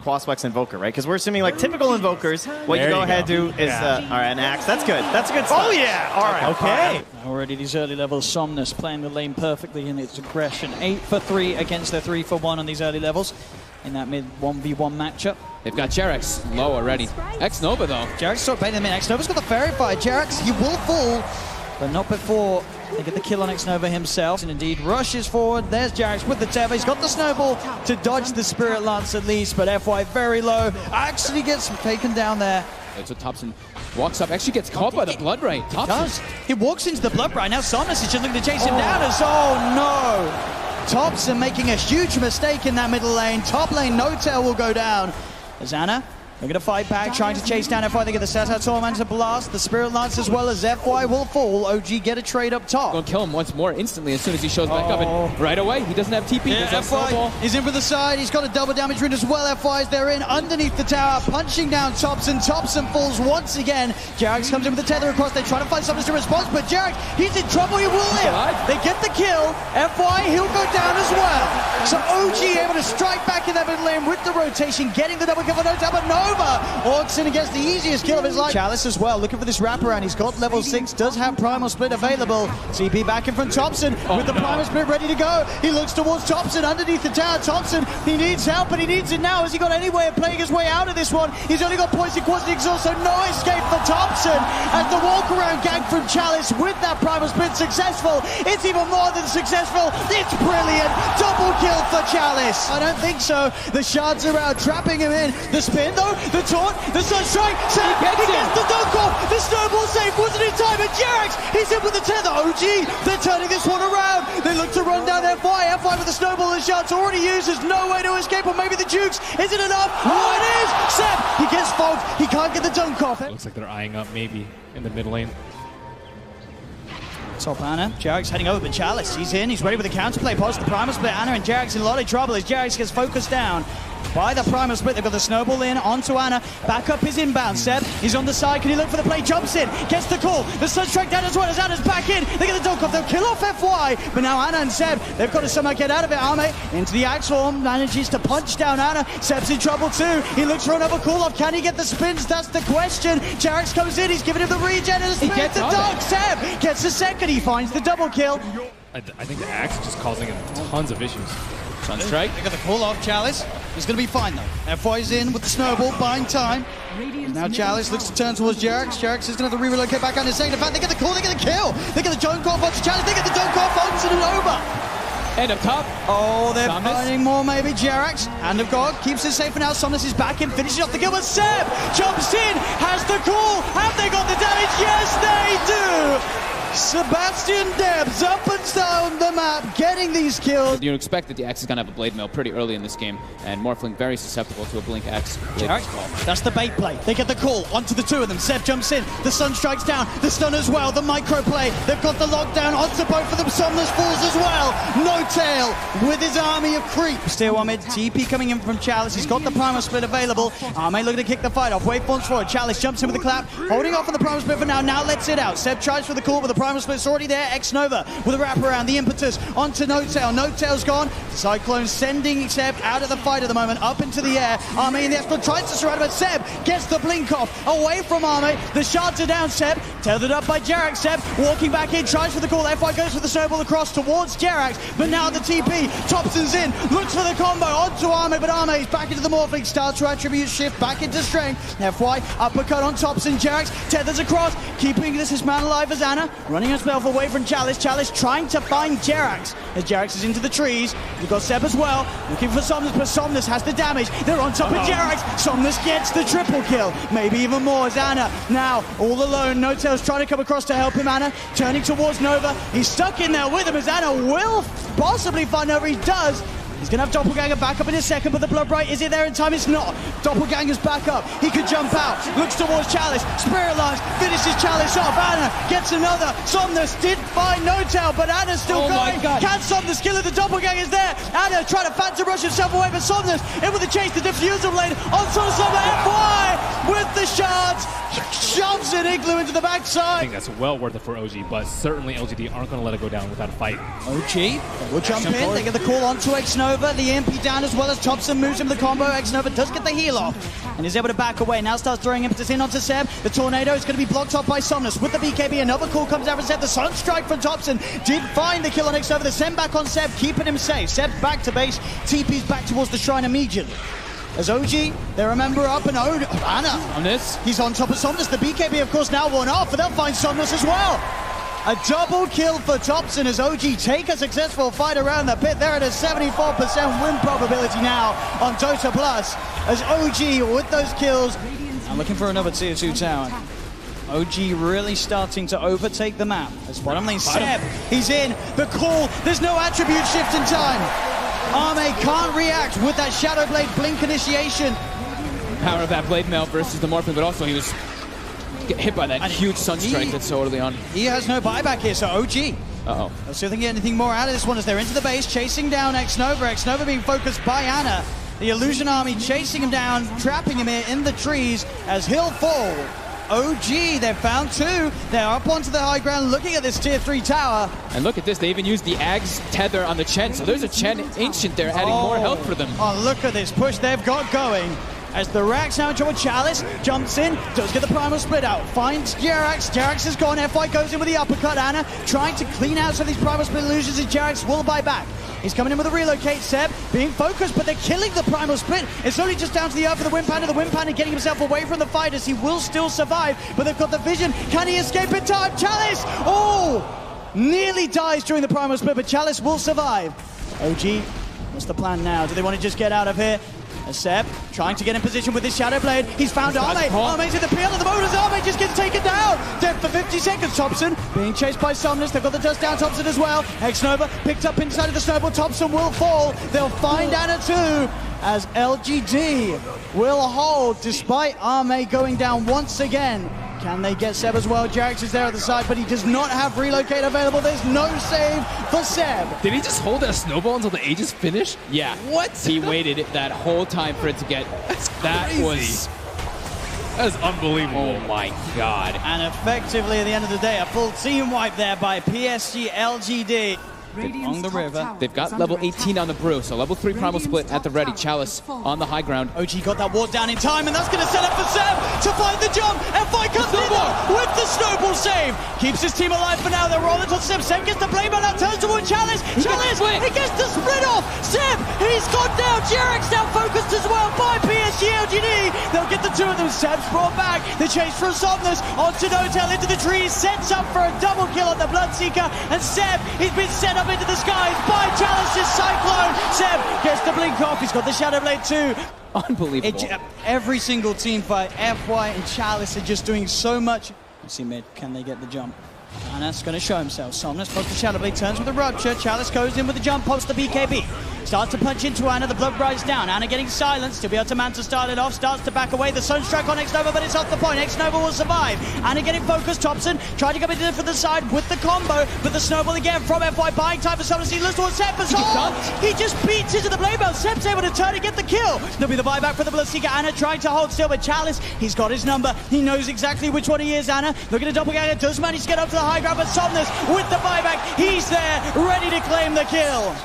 Quaswex Invoker, right? Because we're assuming like typical Invokers, what you go ahead do is, all right, an Axe. That's good. That's a good stuff. Oh yeah, all right. Okay. Already these early levels, Somnus playing the lane perfectly in its aggression. 8 for 3 against their 3 for 1 on these early levels in that mid 1v1 matchup. They've got Jerax low already. X-Nova though. Jerax sort of playing them in. X-Nova's got the Fairy Fire. Jerax, he will fall, but not before they get the kill on X-Nova himself. And indeed rushes forward. There's Jerax with the Tether. He's got the Snowball to dodge the Spirit Lance at least, but FY very low. Actually gets taken down there. So Thompson walks up, actually gets caught by the Blood Ray. Thompson. He walks into the Blood Ray. Now Somnus is just looking to chase him down as, oh no! Thompson making a huge mistake in that middle lane. Top lane, No Tail will go down. As Anna looking to fight back, trying to chase down FY. They get the Satar Tormentor blast, the Spirit Lance as well as FY will fall. OG get a trade up top. Gonna kill him once more instantly as soon as he shows back up, and right away he doesn't have TP. Yeah, FY is in for the side. He's got a double damage rune as well. FY is there in underneath the tower, punching down Thompson. Thompson falls once again. Jerax comes in with the tether across. They try to find something to response, but Jerax, he's in trouble. He will live. They get the kill. FY, he'll go down as well. So OG able to strike back in that middle lane with the rotation, getting the double kill for No Tail, but Nova walks in against the easiest kill of his life. Chalice as well, looking for this wraparound. He's got level 6, does have Primal Split available. TP back in from Thompson with the Primal Split ready to go. He looks towards Thompson underneath the tower. Thompson, he needs help, but he needs it now. Has he got any way of playing his way out of this one? He's only got Poison Quasi Exhaust, so no escape for Thompson. As the walk around gang from Chalice with that Primal Split successful. It's even more than successful. It's brilliant. Double kill for Chalice. I don't think so. The shards are out, trapping him in. The spin though, the taunt, the Sunstrike, Sam, he gets the dunk off, the Snowball save wasn't in time, and Jerax, he's in with the tether. OG, they're turning this one around. They look to run down FY. FY with the Snowball and shots already used. There's no way to escape, or maybe the Jukes. Is it enough? Oh, it is! Sam, he gets fogged. He can't get the dunk off. Looks like they're eyeing up maybe in the mid lane. Top Anna, Jerax heading over, but Chalice, he's in, he's ready with the counterplay, post the Primal Split. Anna and Jerax in a lot of trouble as Jerax gets focused down by the Primal Split. They've got the Snowball in onto Anna. Back up his inbound. Seb, he's on the side. Can he look for the play? Jumps in, gets the call. The Sunstrike down as well as Anna's back in. They get the dunk off. They'll kill off FY. But now Anna and Seb, they've got to somehow get out of it. Ame into the Axe form. Manages to punch down Anna. Seb's in trouble too. He looks for another call off. Can he get the spins? That's the question. Jerax comes in. He's giving him the regen and the spin. The dunk. Seb gets the second. He finds the double kill. I think the Axe is just causing him tons of issues. Sunstrike. They got the call off. Chalice. He's going to be fine though. FY's in with the Snowball, buying time. Now Chalice looks to turn towards Jerax. Jerax is going to have to re-relocate back on his second. In fact, they get the call, they get the kill. They get the dunk off onto Chalice. They get the dunk off onto the Nova. And up top. Oh, they're Somnus. finding more maybe. Jerax, Hand of God, keeps it safe for now. Somnus is back in, finishing off the kill, but Seb jumps in, has the call. Have they got the damage? Yes, they do. Sebastian Debs up and down the map, getting these kills. You expect that the Axe is going to have a Blade Mail pretty early in this game, and Morphling very susceptible to a Blink Axe. Jerax, that's the bait play. They get the call onto the two of them. Seb jumps in, the Sun strikes down, the stun as well, the micro play. They've got the lockdown onto both of them. Somnus falls as well. No Tail with his army of creeps. Still on mid, TP coming in from Chalice. He's got the Primal Split available. Arme looking to kick the fight off. Waveforms forward. Chalice jumps in with the clap, holding off on the Primal Split for now. Now lets it out. Seb tries for the call, but the Primal Split's already there. X-Nova with a wraparound, the impetus onto No Tail. No Tail's gone. Cyclone sending Seb out of the fight at the moment, up into the air. Arme in the F tries to surround him, but Seb gets the blink off away from Arme. The shards are down. Seb tethered up by Jerax. Seb walking back in, tries for the call. FY goes for the snowball across towards Jerax, but now the TP. Thompson's in, looks for the combo onto Arme, but Arme is back into the Morphling. Starts to attribute shift back into strength. FY uppercut on Thompson. Jerax tethers across, keeping this man alive as Anna running herself away from Chalice. Chalice trying to find Jerax as Jerax is into the trees. You've got Seb as well, looking for Somnus, but Somnus has the damage. They're on top of Jerax. Somnus gets the triple kill, maybe even more as Anna now all alone. No Tail's trying to come across to help him. Anna turning towards Nova. He's stuck in there with him as Anna will possibly find Nova. He does. He's going to have Doppelganger back up in a second, but the Blood Bright, is it there in time? It's not. Doppelganger's back up. He could jump out. Looks towards Chalice. Spirit Lance finishes Chalice off. Anna gets another. Somnus did find No Tail, but Anna's still going. Can Somnus kill it? The Doppelganger's there. Anna trying to phantom rush himself away, but Somnus in with the chase. The diffuser blade on Somnus. FY with the shards. shoves an Igloo into the I backside. think that's well worth it for OG, but certainly LGD aren't going to let it go down without a fight. OG will jump in. They get the call onto Xnova. The EMP down as well as Thompson moves him the combo. Xnova does get the heal off and is able to back away. Now starts throwing impetus in onto Seb. The tornado is going to be blocked off by Somnus with the BKB. Another call comes out from Seb. The Sunstrike from Thompson did find the kill on Xnova. The send back on Seb, keeping him safe. Seb back to base. TP's back towards the shrine immediately. As OG, they remember up and Anna. On this? He's on top of Somnus. The BKB, of course, now worn off, but they'll find Somnus as well. A double kill for Thompson as OG take a successful fight around the pit. They're at a 74% win probability now on Dota Plus. As OG, with those kills, I'm looking for another tier 2 tower. OG really starting to overtake the map. As bottom lane, Seb, he's in. The call, there's no attribute shift in time. Arme can't react with that Shadow Blade blink initiation. Power of that blade mail versus the Morphling, but also he was hit by that huge Sunstrike that's so early on. He has no buyback here, so OG. Uh-oh. Let's see if they can get anything more out of this one as they're into the base, chasing down Xnova. Xnova being focused by Anna. The Illusion Army chasing him down, trapping him here in the trees as he'll fall. OG, they've found two. They're up onto the high ground looking at this tier 3 tower. And look at this, they even used the Ag's tether on the Chen, so there's a Chen Ancient there adding more health for them. Oh, look at this push they've got going. As the Rax now in trouble, Chalice jumps in, does get the primal split out, finds Jerax. Jerax is gone, FY goes in with the uppercut. Anna trying to clean out some of these primal split illusions as Jerax will buy back. He's coming in with a relocate. Seb being focused, but they're killing the primal split. It's only just down to the earth for the Wind Panda. The Wind Panda getting himself away from the fighters. He will still survive, but they've got the vision. Can he escape in time? Chalice! Oh! Nearly dies during the primal split, but Chalice will survive. OG, what's the plan now? Do they want to just get out of here? As Seb trying to get in position with his Shadow Blade. He's found Arme. Arme's in the peel of the moment as Arme just gets taken down. Dead for 50 seconds. Thompson being chased by Somnus. They've got the dust down Thompson as well. Xnova picked up inside of the snowball. Thompson will fall. They'll find Anna too as LGD will hold despite Arme going down once again. Can they get Seb as well? Jerax is there at the side, but he does not have relocate available. There's no save for Seb. Did he just hold that snowball until the Aegis finished? Yeah. What? He waited that whole time for it to get... That was unbelievable. Oh my god. And effectively, at the end of the day, a full team wipe there by PSG LGD. On the river. They've got level 18 on the brew, so level 3 primal split at the ready. Chalice on the high ground. OG got that ward down in time, and that's going to set up for Seb to find the jump. FY comes in with the snowball save. Keeps his team alive for now. They're rolling to Seb. Seb gets the blade man out, turns toward Chalice. Chalice, he gets the split off. Seb, he's gone down. Jerax now focused as well by PSG LGD. They'll get the two of them. Seb's brought back. The chase from Somnus onto Notel into the trees. Sets up for a double kill on the Bloodseeker. And Seb, he's been set up into the skies by Chalice's Cyclone. Seb gets the blink off. He's got the Shadow Blade too. Unbelievable. Every single team fight, FY and Chalice are just doing so much. Let's see mid, can they get the jump? Anna's going to show himself. Somnus pops the Shadow Blade, turns with a rupture. Chalice goes in with the jump, pops the BKB. Starts to punch into Anna, the blood rides down. Anna getting silenced, to be able to man to start it off. Starts to back away, the Sunstrike on Xnova, but it's off the point. Xnova will survive. Anna getting focused, Thompson trying to come into for the side with the combo, but the snowball again from FY, buying time for Somnus. He looks towards Seb, but he just beats into the blade belt. Seb's able to turn and get the kill. There'll be the buyback for the Bloodseeker. Anna trying to hold still, but Chalice, he's got his number. He knows exactly which one he is, Anna. Looking at doppelganger, does manage to get up to the high ground, but Somnus with the buyback, he's there, ready to claim the kill.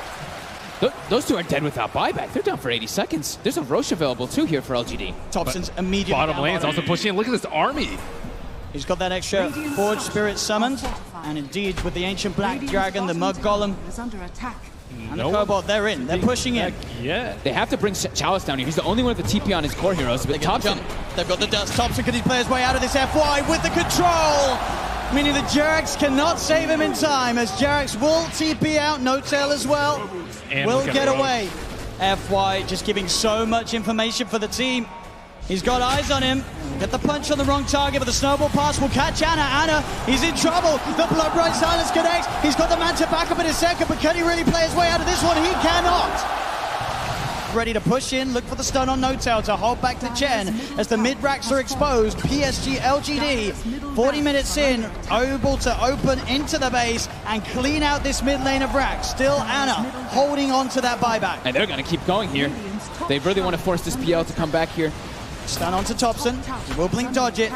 Those two are dead without buyback. They're down for 80 seconds. There's a Roche available too here for LGD. Thompson's immediately Bottom lane's also pushing in. Look at this army. He's got that extra Forge Spirit summoned. And indeed, with the Ancient Black Dragon, the Mud Golem, and the Cobalt, they're in. They're pushing in. Yeah. They have to bring Chalice down here. He's the only one with the TP on his core heroes. But Thompson, they've got the dust. Thompson, can he play his way out of this FY with the control? Meaning that Jerax cannot save him in time, as Jerax will TP out. No-tail as well. And will get away. FY just giving so much information for the team. He's got eyes on him. Get the punch on the wrong target, but the snowball pass will catch Anna. Anna, he's in trouble. The Blood Bright Silence connects. He's got the man to back up in a second, but can he really play his way out of this one? He cannot. Ready to push in, look for the stun on No-Tail to hold back the Chen as the mid-racks are exposed. PSG LGD, 40 minutes in, able to open into the base and clean out this mid lane of racks. Still Anna holding on to that buyback. And they're going to keep going here. They really want to force this PL to come back here. Stun onto Thompson. He will blink dodge it.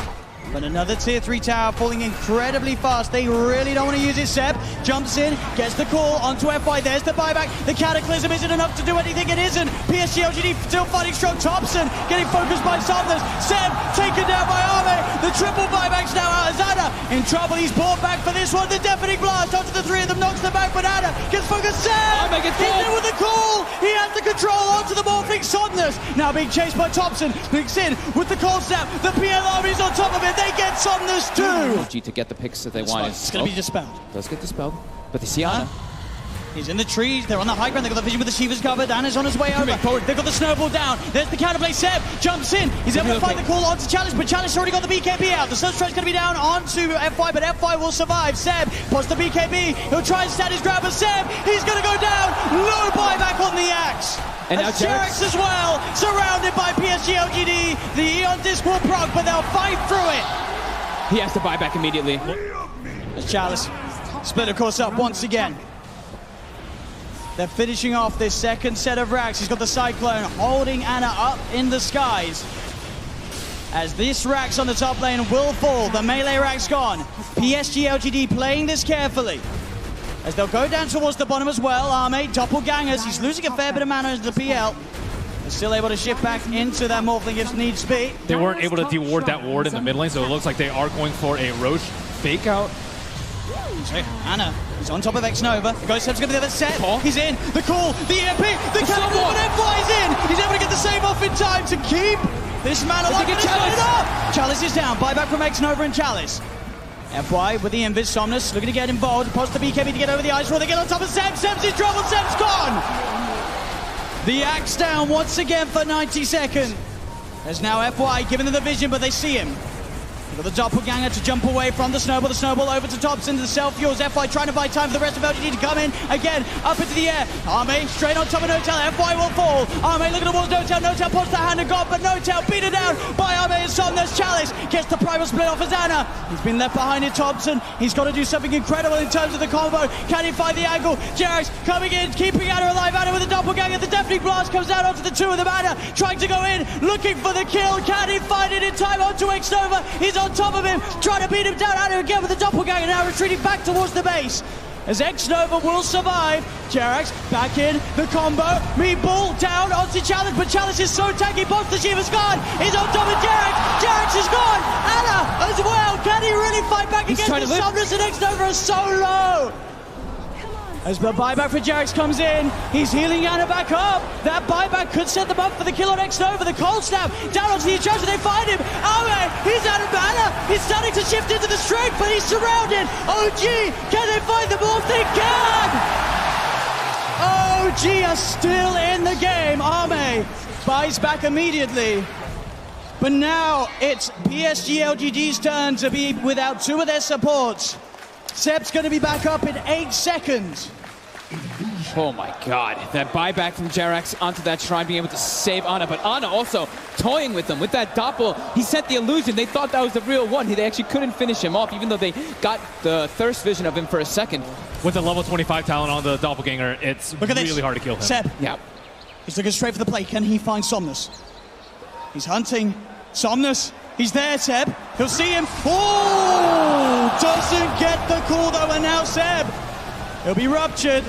But another tier 3 tower falling incredibly fast. They really don't want to use it. Seb jumps in, gets the call onto FY. There's the buyback. The Cataclysm isn't enough to do anything. It isn't. PSG LGD still fighting strong. Thompson getting focused by Somnus. Seb taken down by Arme. The triple buybacks now out. Zana in trouble. He's brought back for this one. The deafening blast onto the three of them. Knocks them back. But Anna gets focused. Seb! He's in with the call. He has the control onto the morphing Somnus. Now being chased by Thompson. Picks in with the cold snap. The PL army's on top of it. They get Somnus too. To get the picks that they want. It's going to be dispelled. Does get dispelled. But they see Anna. He's in the trees. They're on the high ground. They've got the vision with the Shivas covered. Anna's on his way over. They've got the snowball down. There's the counterplay. Seb jumps in. He's able to find the call onto Chalice, but Chalice already got the BKB out. The Sunstrike's going to be down onto FY, but FY will survive. Seb puts the BKB. He'll try and stand his ground, but Seb, he's going to go down. No buyback on the axe. And now Jerax as well, surrounded by PSG LGD. The Eon Disc will proc, but they'll fight through it. He has to buy back immediately. As Chalice split, of course, up once again. They're finishing off this second set of racks. He's got the Cyclone holding Anna up in the skies. As this rack's on the top lane will fall, the melee rack's gone. PSG LGD playing this carefully. As they'll go down towards the bottom as well. Arme, doppelgangers. He's losing a fair bit of mana into the PL. They're still able to shift back into that morphling if needs be. They weren't able to de-ward that ward in the mid lane, so it looks like they are going for a Roche fake out. So Anna is on top of X-Nova. The Ghost Seb's going to be the other set. He's in. The call, the EMP, the Cataclysm, and FY's in. He's able to get the save off in time to keep this man alive. Chalice is down. Buyback from X-Nova and Chalice. FY with the Invis. Somnus looking to get involved. Post the BKB to get over the ice wall. They get on top of Seb. Seb's in trouble. Seb's gone. The axe down once again for 90 seconds. There's now FY giving them the vision, but they see him. They've got the doppelganger to jump away from the snowball over to Thompson, the self-fuels. FY trying to buy time for the rest of LGD to come in. Again, up into the air. Arme straight on top of Notel. FY will fall. Arme looking towards Notel. Notel puts the hand of God, but Notel beaten down by Arme and Somnus. Chalice gets the primal split off as Anna. He's been left behind in Thompson. He's got to do something incredible in terms of the combo. Can he find the angle? Jerax coming in, keeping Anna alive. Anna with the doppelganger. The deafening blast comes down onto the two of them. Anna trying to go in, looking for the kill. Can he find it in time onto X-Nova? He's on top of him, trying to beat him down. Anna again with the doppelganger, now retreating back towards the base. As X-Nova will survive. Jerax back in, the combo. Meatball down onto Chalice, but Chalice is so tanky. Both the Shiva's gone. He's on top of Jerax. Jerax is gone. Anna as well. Can he really fight back against the Somnus? And X-Nova is so low. As the buyback for Jerax comes in, he's healing Anna back up. That buyback could set them up for the kill on X-Nova. The cold snap down onto the attraction. They find him. Arme, he's out of mana. He's starting to shift into the strength, but he's surrounded. OG, can they find the ball? They can! OG are still in the game. Arme buys back immediately. But now it's PSG LGD's turn to be without two of their supports. Seb's going to be back up in 8 seconds. Oh my god, that buyback from Jerax onto that shrine, being able to save Anna, but Anna also toying with them. With that doppel, he sent the illusion. They thought that was the real one. They actually couldn't finish him off, even though they got the thirst vision of him for a second. With a level 25 talent on the doppelganger, it's really hard to kill him. Seb, yeah. He's looking straight for the play. Can he find Somnus? He's hunting Somnus. He's there, Seb. He'll see him. Oh! Doesn't get the call, though, and now Seb. He'll be ruptured.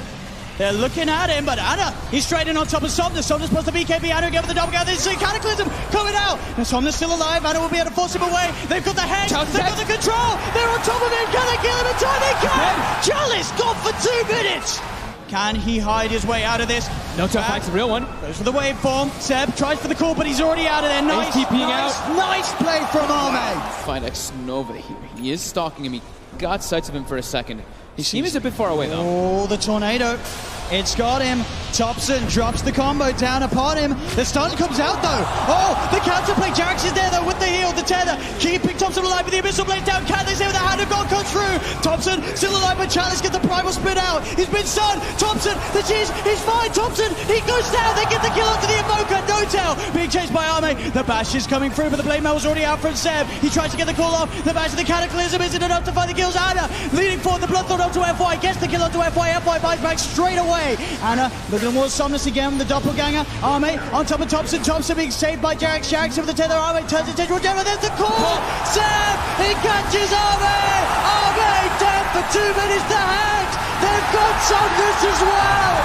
They're looking at him, but Anna, he's straight in on top of Somnus. Somnus puts the BKB. Anna again with the doppelganger. There's a Cataclysm coming out. And Somnus still alive. Anna will be able to force him away. They've got the hang. They've got the control. They're on top of him. Can they kill him in time? They can! Chalice gone for 2 minutes. Can he hide his way out of this? No tough fight's the real one. Goes for the waveform. Seb tries for the call, but he's already out of there. Nice, nice play from Arme. Find X-Nova here. He is stalking him. He got sights of him for a second. He seems a bit far away, though. Oh, the tornado. It's got him. Thompson drops the combo down upon him. The stun comes out, though. Oh, the counterplay. Jerax is there, though, with the heal, the tether. Keeping Thompson alive with the Abyssal Blade down. Can they say with the hand of God comes through? Thompson still alive, but Chalice gets the primal spin out. He's been stunned. Thompson, the cheese, he's fine. Thompson, he goes down. They get the kill onto the Invoker. Notel being chased by Arme. The bash is coming through, but the Blade Mail was already out from Seb. He tries to get the call off. The bash of the Cataclysm isn't enough to find the kills. Anna leading forward the Bloodthorn onto FY. Gets the kill onto FY. FY buys back straight away. away. Anna looking more Somnus again with the doppelganger. Arme on top of Thompson. Thompson being saved by Jarex. Jarex over the tether. Arme turns attention to Jenna. There's the call. Sam, he catches Arme. Arme dead for 2 minutes to Hags. They've got Somnus as well.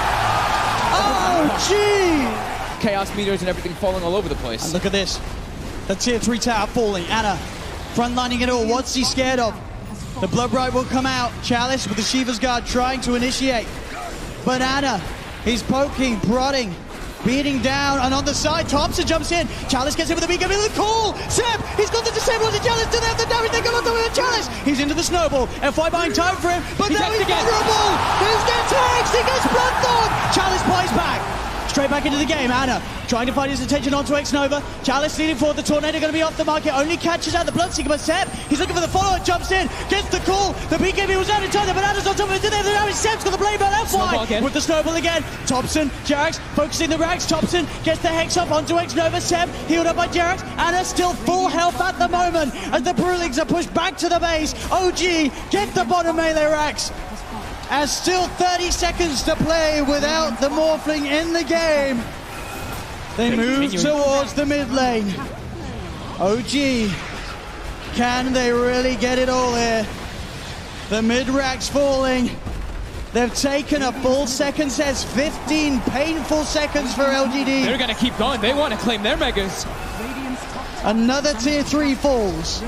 Oh, gee. Chaos meters and everything falling all over the place. And look at this. The tier 3 tower falling. Anna frontlining it all. What's he scared of? The Bloodbright will come out. Chalice with the Shiva's Guard trying to initiate. But Anna, he's poking, prodding, beating down, and on the side, Thompson jumps in. Chalice gets in with the BKB with a call. Seb, he's got the disable on the Chalice. Do they have the damage? They come on to the Chalice. He's into the snowball. FY buying time for him, but now he's vulnerable. He gets hexed. He gets Bloodthorn. Chalice plays back. Straight back into the game. Anna trying to find his attention onto X-Nova. Chalice leading forward. The Tornado going to be off the market. Only catches out the Bloodseeker, but Seb, he's looking for the follow-up. Jumps in, gets the call. The BKB was out of time. But Anna's on top of it. Did they have the damage? Seb's got the blade on FY with the snowball again. Thompson, Jarex focusing the racks. Thompson gets the hex up onto X-Nova. Seb healed up by Jarex. Anna still full health at the moment as the Brewlings are pushed back to the base. OG get the bottom melee racks. As still 30 seconds to play without the Morphling in the game. They move towards the mid lane. OG, can they really get it all here? The mid rack's falling. They've taken a full second. Says 15 painful seconds for LGD. They're going to keep going. They want to claim their megas. Another tier 3 falls.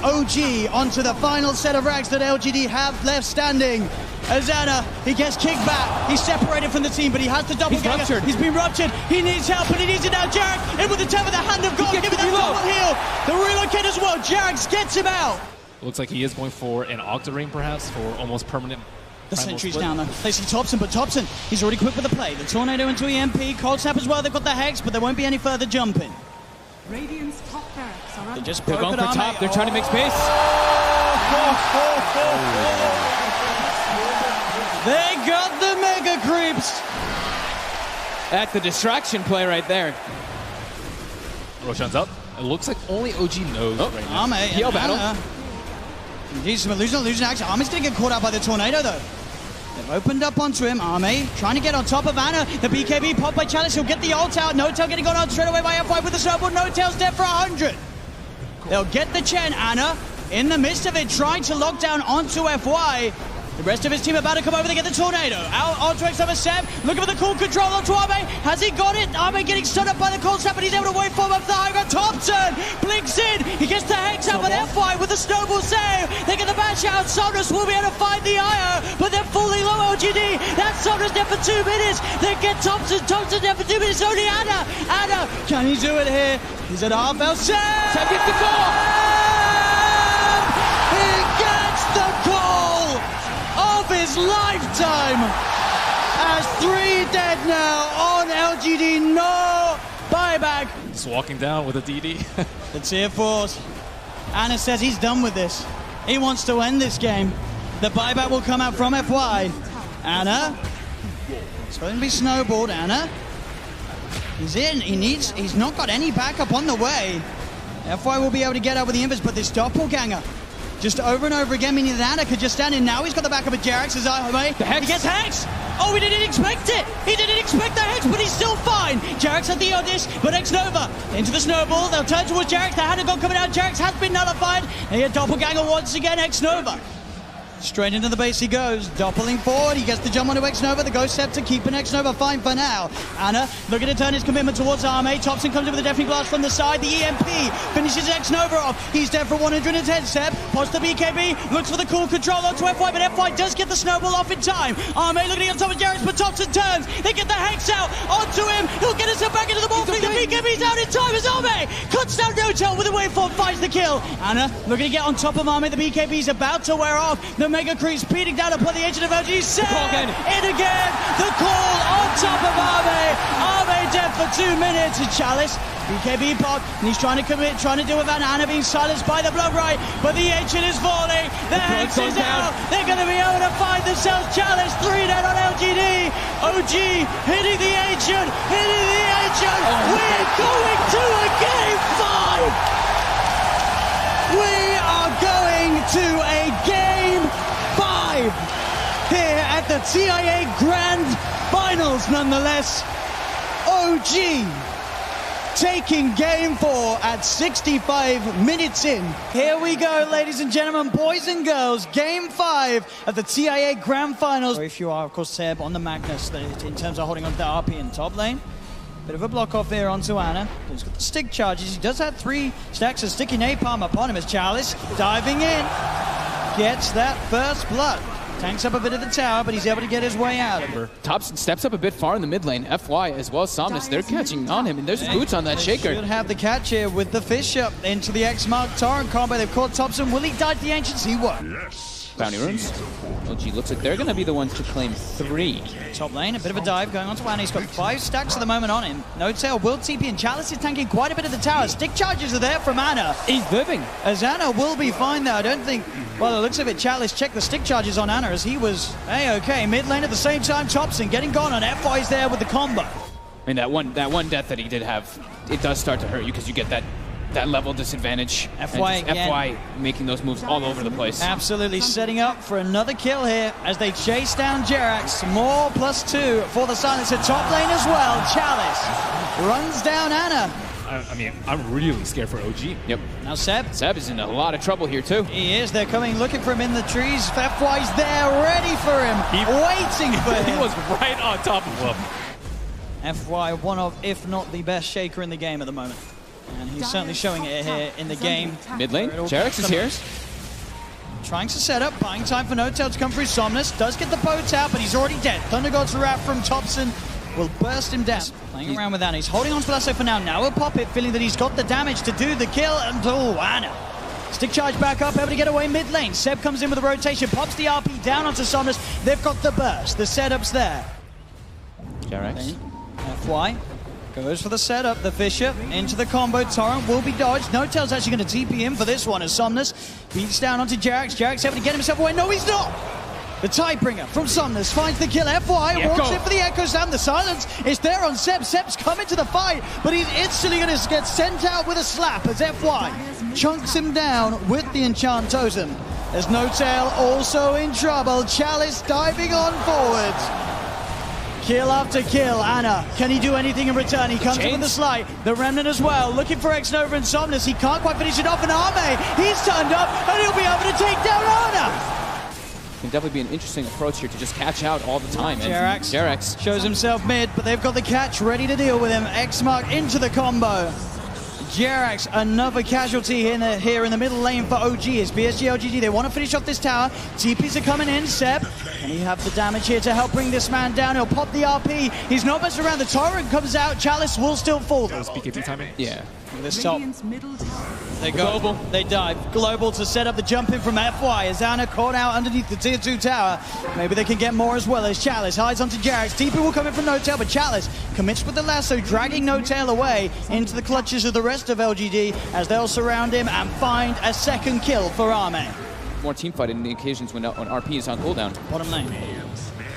OG onto the final set of racks that LGD have left standing. As Anna, he gets kicked back. He's separated from the team, but he has the double ganger. He's been ruptured. He needs help, and he needs it now. Jarex in with the 10 with the hand of God. Give me that double heal. The relocate as well. Jarex gets him out. Looks like he is going for an Octarine, perhaps, for almost permanent. The sentry's down though. They see Thompson, but Thompson, he's already quick with the play. The Tornado into EMP. Cold Snap as well. They've got the Hex, but there won't be any further jumping. Radiant's top barracks are They're going for top. They're trying to make space. They got the Mega Creeps. That's the distraction play right there. Roshan's up. It looks like only OG knows right now. Arme, Heal battle. He's some illusion action. Arme's going to get caught out by the Tornado though. They've opened up onto him. Arme trying to get on top of Anna. The BKB popped by Chalice. He'll get the ult out. No Tail getting gone out straight away by FY with the snowball. No Tail's dead for 100. They'll get the Chen. Anna in the midst of it trying to lock down onto FY. The rest of his team about to come over. They get the Tornado. Out onto X-Nova. Seb looking for the cool control onto Arme. Has he got it? Arme getting stood up by the cold snap, but he's able to wait for him up the high ground. Thompson blinks in. He gets the Hex out, but FY with the snowball save. They get the bash out. Somnus will be able to find the IO, but they're fully low. LGD. That's Somnus dead for 2 minutes. They get Thompson. Thompson dead for 2 minutes. Only Anna. Anna, can he do it here? He's at half health. Seb gets the call. He gets the call of his lifetime, as 3 dead now on LGD. No buyback. Just walking down with a DD. The tier 4s. Anna says he's done with this. He wants to end this game. The buyback will come out from FY. Anna, it's going to be snowballed. Anna, he's in. He's not got any backup on the way. FY will be able to get out with the invis, but this doppelganger just over and over again, meaning that Anna could just stand in. Now he's got the backup of Jarex. He gets Hex. Oh, he didn't expect it. He didn't expect the Hex, but he's still fine. Jarex had the Oddish, but X-Nova into the snowball. They'll turn towards Jarex. The hand of God coming out. Jarex has been nullified. And here doppelganger once again. X-Nova. Straight into the base he goes, doppling forward. He gets the jump onto X-Nova. The Ghost Scepter keeping X-Nova fine for now. Anna looking to turn his commitment towards Arme. Thompson comes in with a Deafening Blast from the side. The EMP finishes X-Nova off. He's dead for 110. Seb pots the BKB, looks for the cool control onto FY, but FY does get the snowball off in time. Arme looking on top of Jarex, but Thompson turns. They get the Hex out onto him. He'll get himself back into the ball. The BKB's out in time as Arme cuts down No Tail with a waveform, finds the kill. Anna looking to get on top of Arme. The BKB's about to wear off. The Mega Creeps beating down upon the agent of LG. Seb in again. The call on top of Arme. Arme dead for 2 minutes. Chalice, BKB pop, and he's trying to commit, trying to deal with Anna being silenced by the Bloodbright, but the ancient is falling. The Hex is out. They're going to be able to find themselves. Chalice 3 dead on LGD. OG hitting the ancient, hitting the ancient. We're going to a game 5. We are going to a game 5 here at the the TI8 Grand Finals nonetheless. OG taking game 4 at 65 minutes in. Here we go, ladies and gentlemen, boys and girls, game 5 of the TI8 Grand Finals. If you are, of course, Seb on the Magnus, in terms of holding on to the RP in top lane. Bit of a block off there onto Ana. He's got the stick charges. He does have 3 stacks of sticky napalm upon him as Chalice diving in. Gets that first blood. Tanks up a bit of the tower, but he's able to get his way out of it. Thompson steps up a bit far in the mid lane. FY as well as Somnus, they're catching on him, and there's boots on that shaker. Should have the catch here with the fish up into the X-Mark Torrent combo. They've caught Thompson. Will he die to the Ancients? He won't. Bounty runes. LG looks like they're going to be the ones to claim 3. Top lane, a bit of a dive going on to Ana. He's got 5 stacks at the moment on him. No tail will TP, and Chalice is tanking quite a bit of the tower. Stick charges are there from Ana. He's living. As Ana will be fine there. I don't think, well, it looks a bit Chalice checked the stick charges on Ana as he was A-okay. Mid lane at the same time, Thompson getting gone on. FY's there with the combo. I mean, that one death that he did have, it does start to hurt you because you get that level disadvantage. FY making those moves all over the place. Absolutely setting up for another kill here as they chase down Jerax. More +2 for the Silencer. Top lane as well. Chalice runs down Ana. I mean, I'm really scared for OG. Yep. Now Seb. Seb is in a lot of trouble here too. He is. They're coming looking for him in the trees. FY's there ready for him. Waiting for him. He was right on top of him. FY, one of, if not the best shaker in the game at the moment. And he's certainly showing it here in the game. Mid lane, Jerax is here. Trying to set up, buying time for No Tail to come through. Somnus does get the boat out, but he's already dead. Thunder God's Wrath from Thompson will burst him down. Playing around with Ana. He's holding on to Lasso for now. Now he'll pop it, feeling that he's got the damage to do the kill. And oh, Ana. Stick charge back up, able to get away mid lane. Seb comes in with a rotation, pops the RP down onto Somnus. They've got the burst. The setup's there. Jerax. FY. Goes for the setup, the Fisher into the combo. Torrent will be dodged. No Tail's actually going to TP in for this one as Somnus beats down onto Jerax. Jerax able to get himself away. No, he's not! The Tidebringer from Somnus finds the kill. FY walks in for the Echo Slam. The silence is there on Seb. Seb's coming to the fight, but he's instantly going to get sent out with a slap as FY chunks him down with the Enchant Totem. There's No Tail also in trouble. Chalice diving on forwards. Kill after kill. Ana, can he do anything in return? He comes in with the slide. The Remnant as well, looking for X-Nova and Somnus. He can't quite finish it off, and Arme, he's turned up, and he'll be able to take down Ana. Can definitely be an interesting approach here to just catch out all the time. Jerax shows himself mid, but they've got the catch ready to deal with him. X-Mark into the combo. Jerax, another casualty here in the middle lane for OG. It's PSG LGD. They want to finish off this tower. TPs are coming in. Seb, can he have the damage here to help bring this man down? He'll pop the RP. He's not messing around. The Torrent comes out. Chalice will still fall. That was BKB timing? Yeah. This top. They go. Global. They dive. Global to set up the jump in from FY as Ana caught out underneath the tier 2 tower. Maybe they can get more as well as Chalice hides onto Jerax. TP will come in from No Tail, but Chalice commits with the lasso, dragging No Tail away into the clutches of the rest of LGD as they'll surround him and find a second kill for Arme. More teamfight in the occasions when RP is on cooldown. Bottom lane.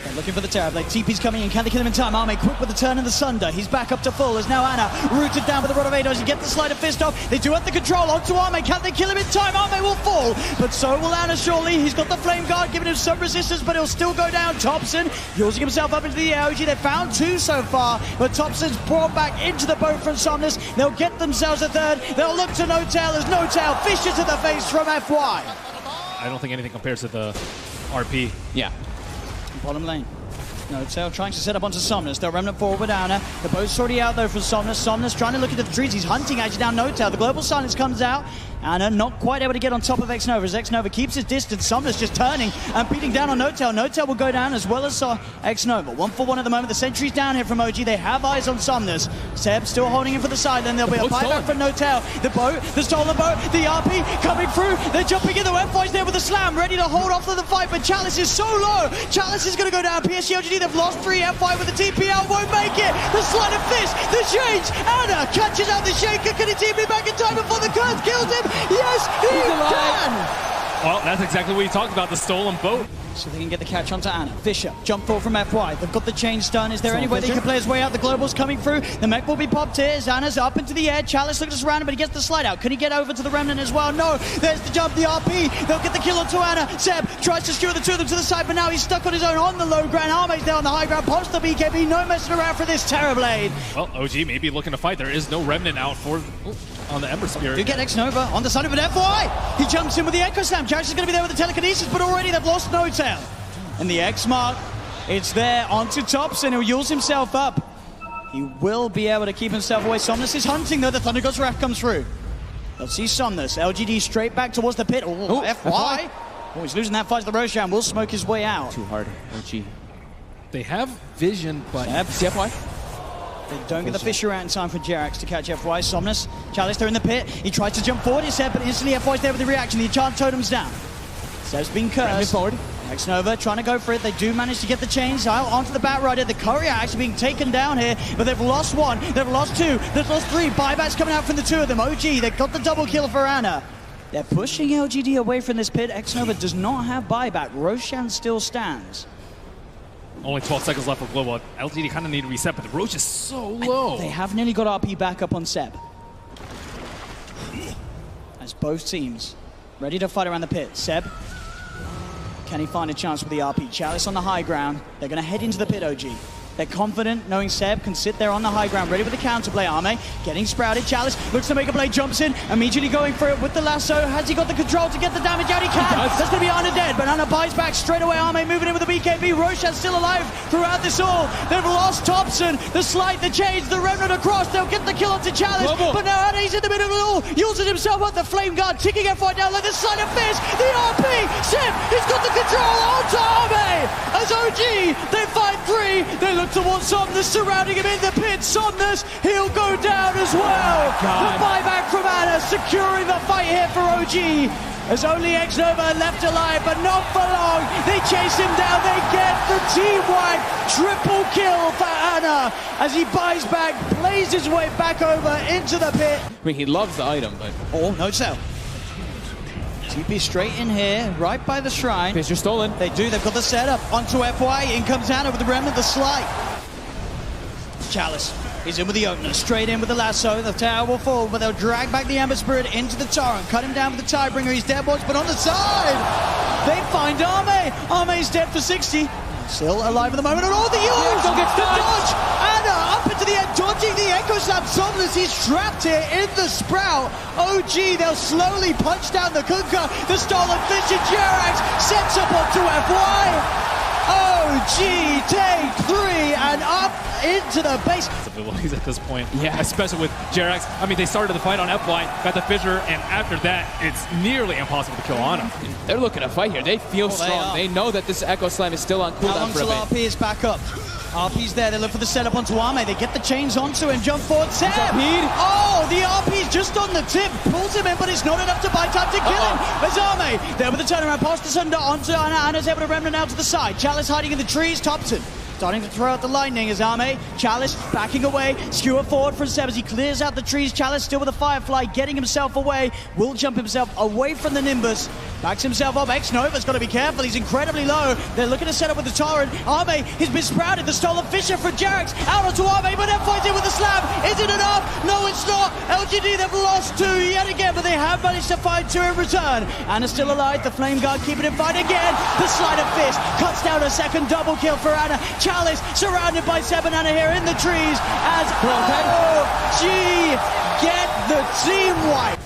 They're looking for the tower. Like TP's coming in. Can they kill him in time? Arme quick with the turn and the Sunder. He's back up to full as now Ana rooted down with the Rod of Ados. You get the Sleight of Fist off. They do have the control onto Arme. Can they kill him in time? Arme will fall, but so will Ana surely. He's got the Flame Guard giving him some resistance, but he'll still go down. Thompson using himself up into the air. OG, they've found 2 so far, but Thompson's brought back into the boat from Somnus. They'll get themselves a third. They'll look to No Tail as No Tail fishes to the face from FY. I don't think anything compares to the RP. Yeah. Bottom lane. No Tail trying to set up onto Somnus. They'll Remnant forward with Ana. The boat's already out though for Somnus. Somnus trying to look into the trees. He's hunting actually down No Tail. The Global Silence comes out. Ana not quite able to get on top of X-Nova as X-Nova keeps his distance. Somnus just turning and beating down on No Tail. No Tail will go down as well as X-Nova. 1-for-1 at the moment. The sentry's down here from OG. They have eyes on Somnus. Seb still holding him for the side. Then there'll be a buyback from No Tail. The boat, the stolen boat, the RP coming through. They're jumping in. The FY's there with a slam, ready to hold off of the fight, but Chalice is so low. Chalice is going to go down. PSG LGD, they've lost 3. FY with the TPL won't make it. The Sleight of Fist, the change. Ana catches out the shaker. Can he TP back in time before the curse kills him? Yes, he can. Well, that's exactly what you talked about, the stolen boat. So they can get the catch onto Ana. Fisher, jump forward from FY. They've got the chain stun. Is there any way they can play his way out? The Global's coming through. The mech will be popped here. Ana's up into the air. Chalice looks around him, but he gets the slide out. Can he get over to the Remnant as well? No. There's the jump, the RP. They'll get the kill onto Ana. Seb tries to skewer the two of them to the side, but now he's stuck on his own on the low ground. Arme's there on the high ground. Pops the BKB. No messing around for this Terrorblade. Well, OG may be looking to fight. There is no Remnant out for on the Ember Spirit. You get X-Nova on the side of an FY. He jumps in with the Echo Slam. Jax is going to be there with the telekinesis, but already they've lost No Tail. And the X-Mark, it's there onto Thompson, who yules himself up. He will be able to keep himself away. Somnus is hunting, though. The Thunder God's Wrath comes through. Let's see Somnus. LGD straight back towards the pit. Oh, FY. Oh, he's losing that fight to the Roshan. Will smoke his way out. Too hard, OG. They have vision, but... See FY? They don't get the Fisher out in time for Jerax to catch FY. Somnus, Chalice, they're in the pit. He tries to jump forward, he said, but instantly FY's there with the reaction. The enchant totem's down. Seb's been cursed. Forward. X-Nova trying to go for it. They do manage to get the chains out onto the Batrider. The Courier actually being taken down here, but they've lost one, they've lost two, they've lost three. Buybacks coming out from the two of them. OG, they've got the double kill for Ana. They're pushing LGD away from this pit. X-Nova does not have buyback. Roshan still stands. Only 12 seconds left for Global. LGD kind of need to reset, but the Roach is so low. They have nearly got RP back up on Seb. As both teams ready to fight around the pit. Seb, can he find a chance with the RP? Chalice on the high ground. They're going to head into the pit, OG. They're confident, knowing Seb can sit there on the high ground, ready with the counterplay. Arme getting sprouted. Chalice looks to make a play, jumps in, immediately going for it with the lasso. Has he got the control to get the damage out? He can. That's going to be Ana dead, but Ana buys back straight away. Arme moving in with the BKB. Roshan's still alive throughout this all. They've lost Thompson. The slide, the change, the Remnant across. They'll get the kill onto Chalice, but now Ana, he's in the middle of it all. Uses himself on the Flame Guard, ticking FY down like the Sign of Fist. The RP. Seb, he's got the control onto Arme. As OG, they fight three. They look towards Somnus, surrounding him in the pit. Somnus, he'll go down as well. The buyback from Ana, securing the fight here for OG. There's only X-Nova left alive, but not for long. They chase him down, they get the team wipe. Triple kill for Ana as he buys back, plays his way back over into the pit. I mean, he loves the item, but... Oh, no cell. TP straight in here, right by the shrine. Fisher stolen. They do, they've got the setup onto FY. In comes Ana with the Remnant, the slide. Chalice, he's in with the opener, straight in with the lasso. The tower will fall, but they'll drag back the Ember Spirit into the torrent, cut him down with the Tidebringer. He's dead, boys, but on the side, they find Arme. Arme's dead for 60. Still alive at the moment, and all the use! Don't get the dodge! Ana up into the end, dodging the Echo Slam. Somnus, he's trapped here in the Sprout. OG, they'll slowly punch down the Kunkka. The stolen Fisher Jerax sets up onto FY. OG take three and up into the base. Abilities at this point, yeah, especially with Jerax. I mean, they started the fight on FY, got the Fissure, and after that, it's nearly impossible to kill Ana. They're looking to fight here. They feel strong. They know that this Echo Slam is still on cooldown for a bit. How long till RP is back up? RP's there, they look for the setup onto Arme. They get the chains onto him, jump forward, Seb! Oh, the RP's just on the tip, pulls him in, but it's not enough to buy time to kill him. There's Arme, there with the turnaround, past the Sunder onto Ana. Ana's able to Remnant out to the side. Chalice hiding in the trees, Thompson starting to throw out the lightning as Arme. Chalice backing away, skewer forward from Seb as he clears out the trees. Chalice still with a Firefly, getting himself away. Will jump himself away from the Nimbus. Backs himself up. X-Nova's got to be careful. He's incredibly low. They're looking to set up with the Torrent. Arme has been sprouted. The stolen Fisher for Jerax. Out onto Arme, but FY's in with the slam. Is it enough? No, it's not. LGD, they've lost two yet again, but they have managed to find two in return. Ana still alive. The Flame Guard keeping him fight again. The Slide of Fist cuts down a second double kill for Ana. Chalice surrounded by Seb and Ana here in the trees as OG get the team wipe.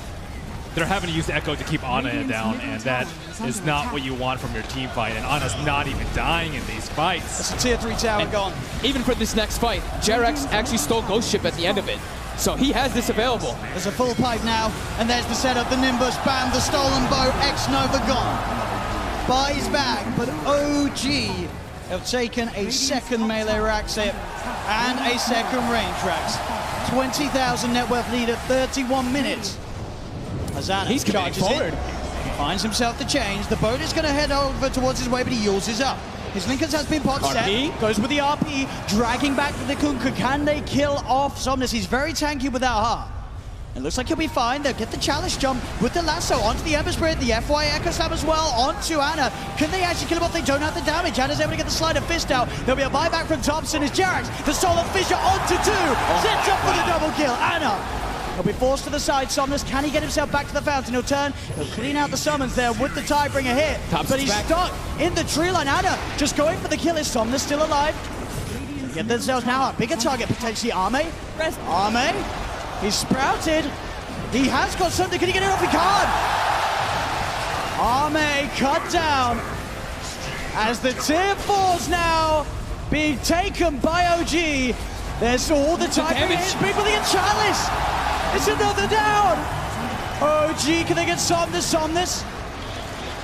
They're having to use Echo to keep Ana down, and that is not what you want from your team fight, and Ana's not even dying in these fights. That's a tier 3 tower gone. Even for this next fight, Jerax actually stole Ghost Ship at the end of it, so he has this available. There's a full pipe now, and there's the setup, the Nimbus, bam, the stolen bow, X-Nova gone. Buys back, but OG have taken a second melee rack set and a second range racks. 20,000 net worth lead at 31 minutes. Azana He's charges forward. He finds himself the change. The boat is going to head over towards his way, but he uses up. His Linkers has been pot set. Goes with the RP, dragging back the Kunkka. Can they kill off Somnus? He's very tanky without heart. It looks like he'll be fine. They'll get the chalice jump with the lasso onto the Ember Spirit, the FY Echo Slam as well, onto Ana. Can they actually kill him off? They don't have the damage. Ana's able to get the Slider Fist out. There'll be a buyback from Thompson as Jerax, the Solar Fissure onto 2. Sets up for the double kill. Ana, he'll be forced to the side. Somnus, can he get himself back to the fountain? He'll turn, he'll clean out the summons there with the Tidebringer hit. But he's stuck in the tree line. Ana just going for the kill. Is Somnus still alive? Get themselves now a bigger target, potentially Arme. Arme, he's sprouted. He has got something. Can he get it off? He can't. Arme cut down as the tier 4's now being taken by OG. There's all the time. People get Chalice. It's another down. OG, can they get Somnus?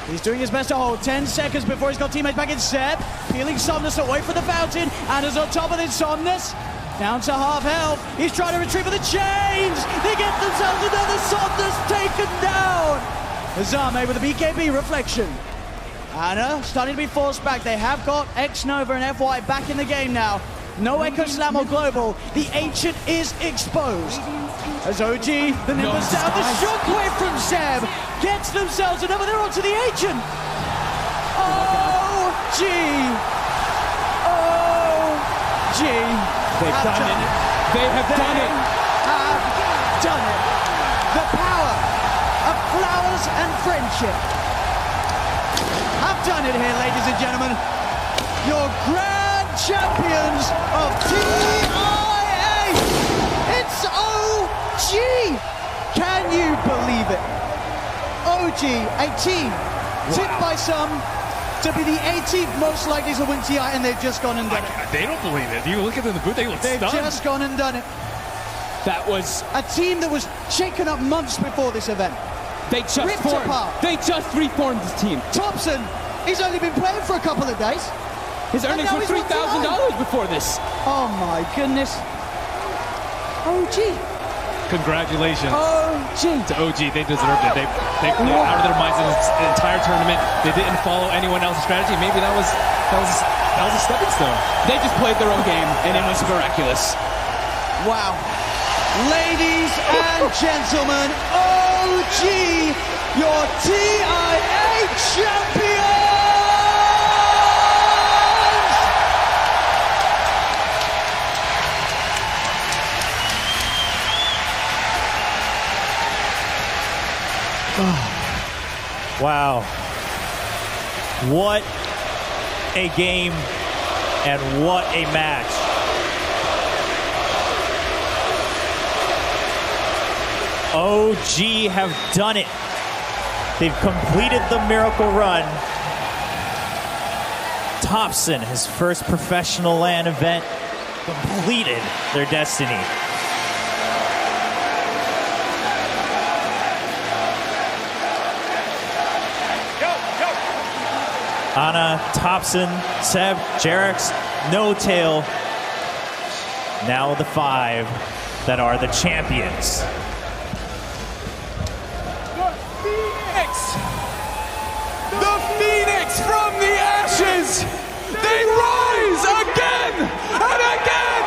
He's doing his best to hold 10 seconds before he's got teammates back in. Seb peeling Somnus away from the fountain. Ana's on top of it. Somnus down to half health. He's trying to retrieve for the chains. They get themselves another Somnus taken down. Azame with a BKB reflection. Ana starting to be forced back. They have got X-Nova and FY back in the game now. No Echo Slam or Global. The Ancient is exposed. As OG, the Nimbus down, the shockwave from Seb gets themselves another. They're onto the Ancient. OG. OG. They've done it. They have done it. Have done it. The power of flowers and friendship have done it here, ladies and gentlemen. Your grand champions of TI8. It's OG. Can you believe it? OG, a team tipped by some to be the 18th most likely to win TI, and they've just gone and done it. They don't believe it. You look at them in the booth, they look stunned. They've just gone and done it. That was a team that was shaken up months before this event. They just formed. They just reformed this team. Thompson, he's only been playing for a couple of days. His earnings were $3,000 before this. Oh my goodness. OG. Congratulations OG. to OG. They deserved it. They played out of their minds in the entire tournament. They didn't follow anyone else's strategy. Maybe that was a stepping stone. They just played their own game, and it was miraculous. Wow. Ladies and gentlemen, OG, your TI8 champions! Wow. What a game and what a match. OG have done it. They've completed the miracle run. Thompson, his first professional LAN event, completed their destiny. Ana, Thompson, Seb, Jerax, No Tail. Now the 5 that are the champions. The Phoenix from the ashes! They rise again and again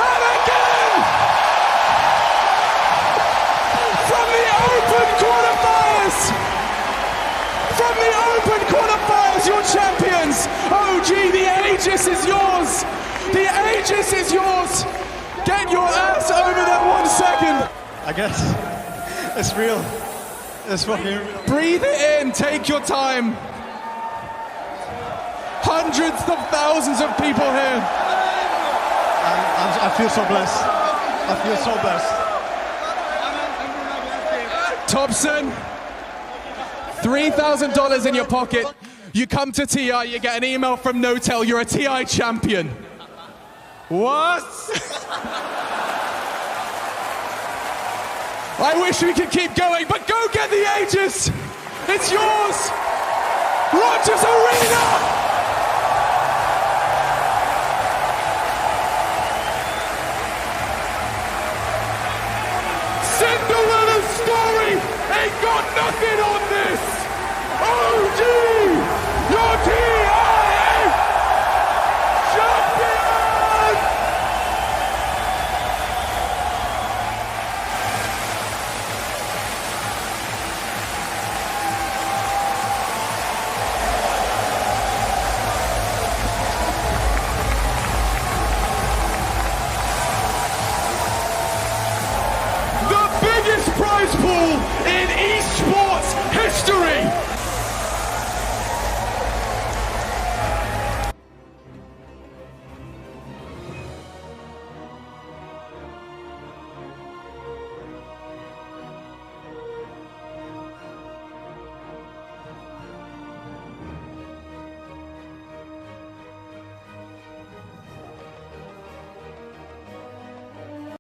and again! From the open quarterfinals! From the open quarterfinals, your champions! OG, the Aegis is yours! The Aegis is yours! Get your ass over that 1 second! I guess it's real. It's fucking real. Breathe it in, take your time. Hundreds of thousands of people here. I feel so blessed. I feel so blessed. Thompson, $3,000 in your pocket. You come to TI, you get an email from Notel, you're a TI champion. What? I wish we could keep going, but go get the Aegis! It's yours! Rogers Arena! Cinderella's story ain't got nothing on this! OG! Your team!